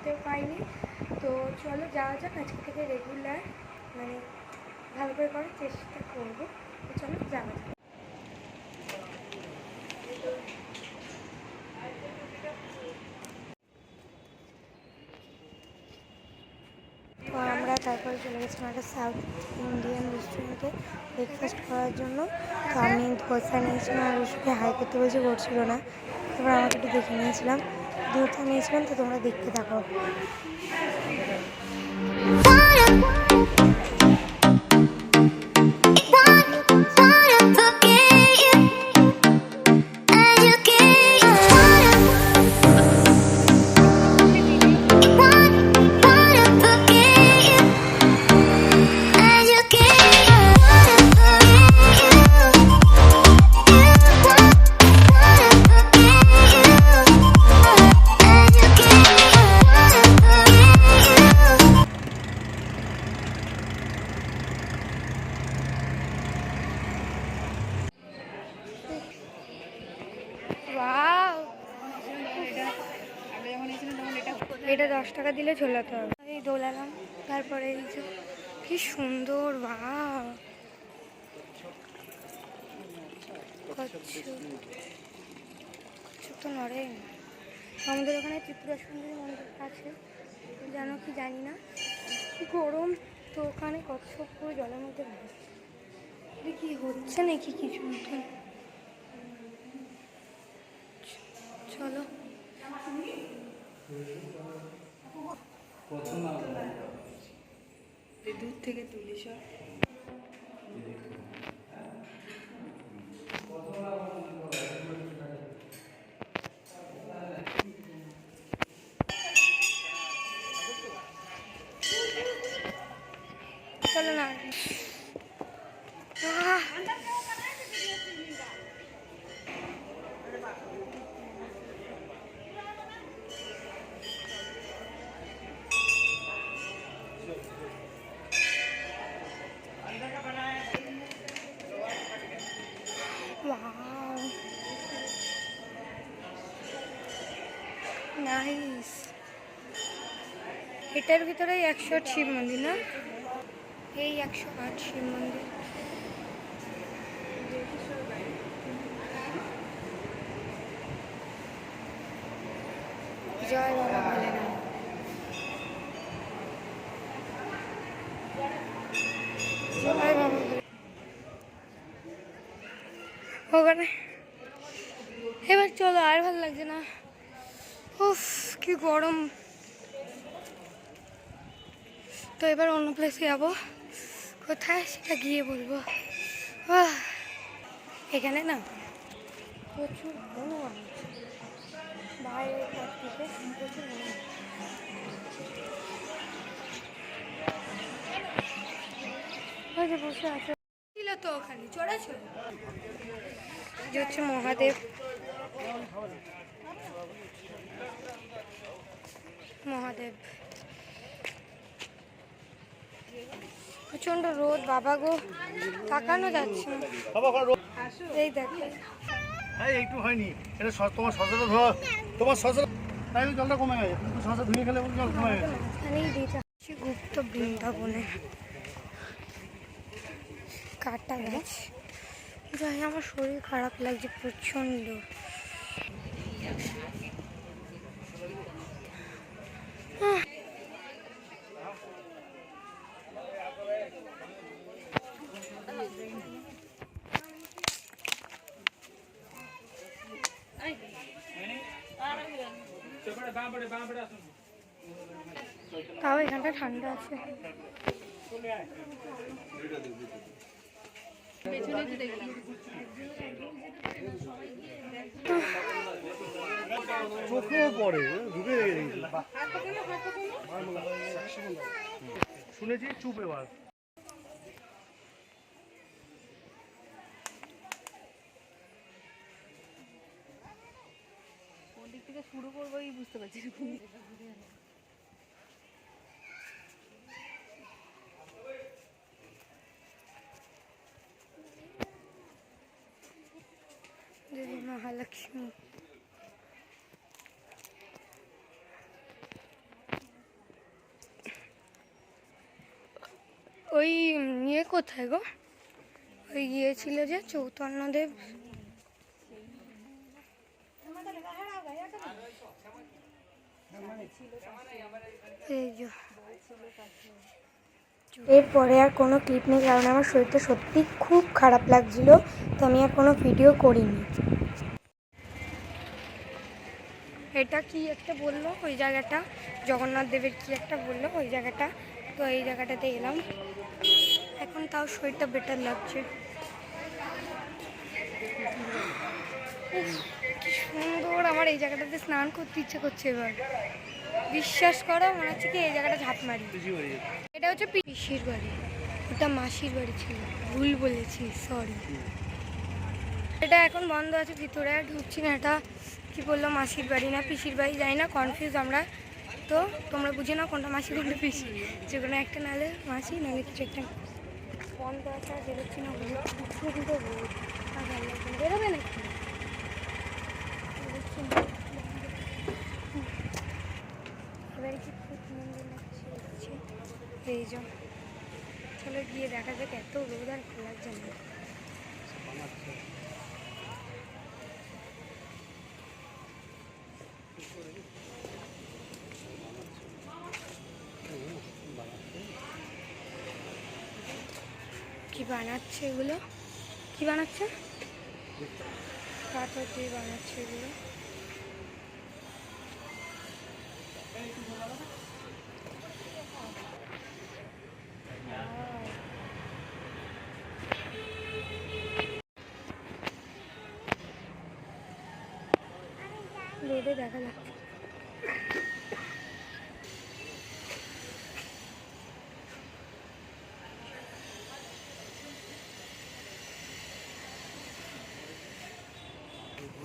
দেখতেও পাইনি। তো চলো যাওয়া যাক, আজকে থেকে রেগুলার মানে ভালো করে করার চেষ্টা করবো। তো চলো যাওয়া যাক। তো আমরা তারপরে চলে গেছিলাম একটা সাউথ ইন্ডিয়ান রেস্টুরেন্টে ব্রেকফাস্ট করার জন্য। তো আমি ধোসা নিয়েছিলাম আর ওষুধে হাই করতে বসে করছিল না, তারপর আমাকে একটু দেখে নিয়েছিলাম, দুধটা নিয়েছিলাম। তো তোমরা দেখতে থাকো। এটা 10 টাকা দিলে ঝোলাতে হবে। এই দোলালাম, তারপরে এই যে কি সুন্দর বাহ, কচ্ছপ তো নড়ে। আমাদের ওখানে ত্রিপুরা সুন্দরী মন্দিরটা আছে, জানো কি জানি না, গরম তো ওখানে কচ্ছপ পুরো জলের মধ্যে ভাসছে। কি হচ্ছে নাকি কিছু মতন। চলো দূর থেকে তুলি সব। চলো না, নাইস। এটার ভিতরে 108 শিব মন্দির না, এই 108 শিব মন্দির। জয় বাবা ভোলেনাথ। জয় বাবা ওখানে। এবার চলো, আর ভালো লাগছে না, উফ কি গরম। তো এবার অন্য প্লেসে যাবো, কোথায় সেটা গিয়ে বলবো। এখানে না প্রচুর হনুমান, বাইরে প্রচুর হনুমান বসে আছে। ছিল তো ওখানে চড়েছ, যে হচ্ছে মহাদেব। মহাদেব প্রচন্ড রোদ বাবা গো, তাকানো যাচ্ছে না। এই দেখো একটু হয়নি, এটা তোমার শশাটা ধোয়া, তোমার শশা তাই জলটা কমে গেছে, কিন্তু শশা ধুয়ে খেলে জল কমে গেছে। এখানেই দিতে গুপ্ত বৃন্দাবনে কাটা গাছ। যাই, আমার শরীর খারাপ লাগছে প্রচন্ড। তাও এখানটা ঠান্ডা আছে। চোখেও পড়ে, ঢুকে শুনেছি চুপ। এবার কোন দিক থেকে শুরু করবো বুঝতে পারছি। দেবী মহালক্ষ্মী। কোথায় গো? ওই গিয়েছিল যে চৈতন্যদেব। এরপরে আর কোনো ক্লিপ নেই, কারণ আমার শরীরটা সত্যি খুব খারাপ লাগছিল, তো আমি আর কোনো ভিডিও করিনি। এটা কি একটা বললো ওই জায়গাটা, জগন্নাথ দেবের কি একটা বললো ওই জায়গাটা, তো এই জায়গাটাতে এলাম। এখন তাও শরীরটা বেটার লাগছে। কি সুন্দর, আমার এই জায়গাটাতে স্নান করতে ইচ্ছে করছে এবার। বিশ্বাস করো, মনে হচ্ছে কি এই জায়গাটা ঝাঁপ মারি। এটা হচ্ছে পিসির বাড়ি, ওটা মাসির বাড়ি ছিল, ভুল বলেছি, সরি। এটা এখন বন্ধ আছে, ভিতরে আর ঢুকছি না। এটা কি বললো, মাসির বাড়ি না পিসির বাড়ি যাই না, কনফিউজ আমরা। তো তোমরা বুঝে নাও কোনটা মাসি কোনটা পিসি, যে কোনো একটা নালে মাসি নালে কিছু একটা। বন্ধ আছে, আর বেরোচ্ছি না, বেরোবে নাকি? এবারে কি খুব মন্দির লাগছে, এই যে চলো গিয়ে দেখা যাক। এত রোদ আর ভালো লাগছে না। কি বানাচ্ছে এগুলো? কি বানাচ্ছে? পাথর দিয়ে বানাচ্ছে এগুলো। রোদে দেখা যাচ্ছে।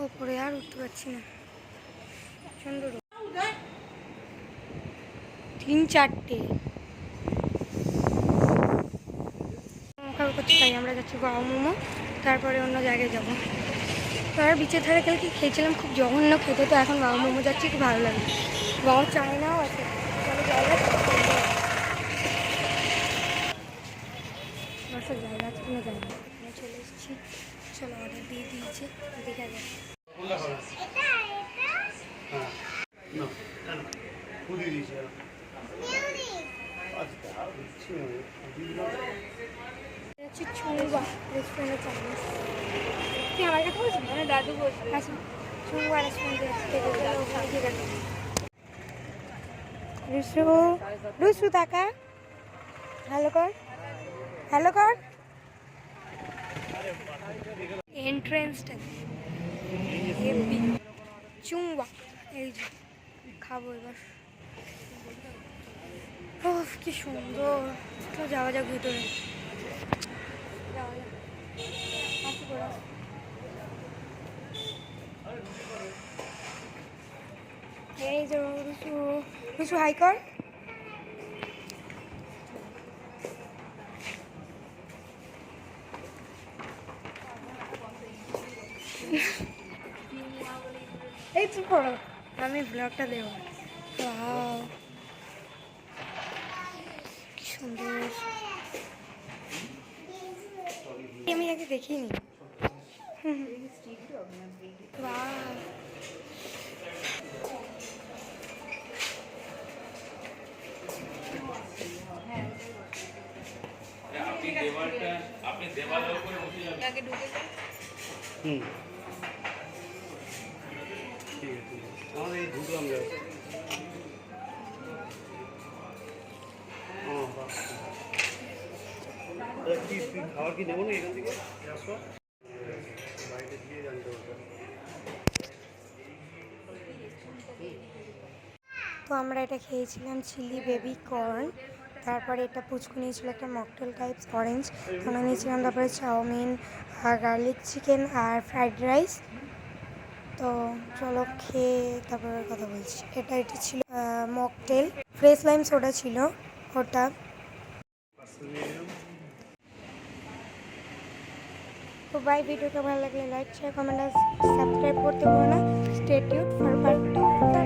ওপরে আর উঠতে পারছি না, প্রচন্ড রোদ। 3-4টে খাবার করতে পারি। আমরা যাচ্ছি বাবা মোমো, তারপরে অন্য জায়গায় যাবো। আর বিচের ধারে গেলে কি খেয়েছিলাম, খুব জঘন্য খেতে, তো এখন বাবা মোমো যাচ্ছি, খুব ভালো লাগে। বাবা চায়নাও আছে, জায়গা জায়গা আছে কোনো জায়গা। চলে এসেছি, চলো অর্ডার দিয়ে দিয়েছে, দেখা যাক। ছুংবা রেস্টুরেন্টে চাইনিজ। তুই আমার কাছে বলছিস? মানে দাদু বলছি। আচ্ছা, ছুংবা রেস্টুরেন্টে ঠিক আছে। রুসু, রুসু তাকা, হ্যালো কর, হ্যালো কর। এন্ট্রেন্সটা চুংবা, এই যে খাবো এবার। ও কি সুন্দর, তো যাওয়া যাক ভিতরে। এই যে রুসু, রুসু হাই কর। এই চুপ করো, আমি ব্লগটা দেবো। কি সুন্দর, আমি আগে দেখিনি। আপনি দেওয়ালের উপরে বসে যাবেন আগে ঢুকে যান। ঠিক আছে, আমাদের এই ঢুকলাম যাও। কি খাবার কি নেবো না এখান থেকে আসো, বাইরে দিয়ে জানতে হবে। তো আমরা এটা খেয়েছিলাম চিলি বেবি কর্ন, তারপরে এটা পুচকু নিয়েছিল একটা মকটেল টাইপস অরেঞ্জ, আমরা নিয়েছিলাম। তারপরে চাউমিন আর গার্লিক চিকেন আর ফ্রাইড রাইস। তো চলো খেয়ে তারপরে কথা বলছি। এটা ছিল মকটেল, ফ্রেশ লাইম সোডা ছিল ওটা। তো বাই, ভিডিওটা ভালো লাগলে লাইক শেয়ার কমেন্ট আর সাবস্ক্রাইব করতে ভুলো না। Stay tuned for part 2।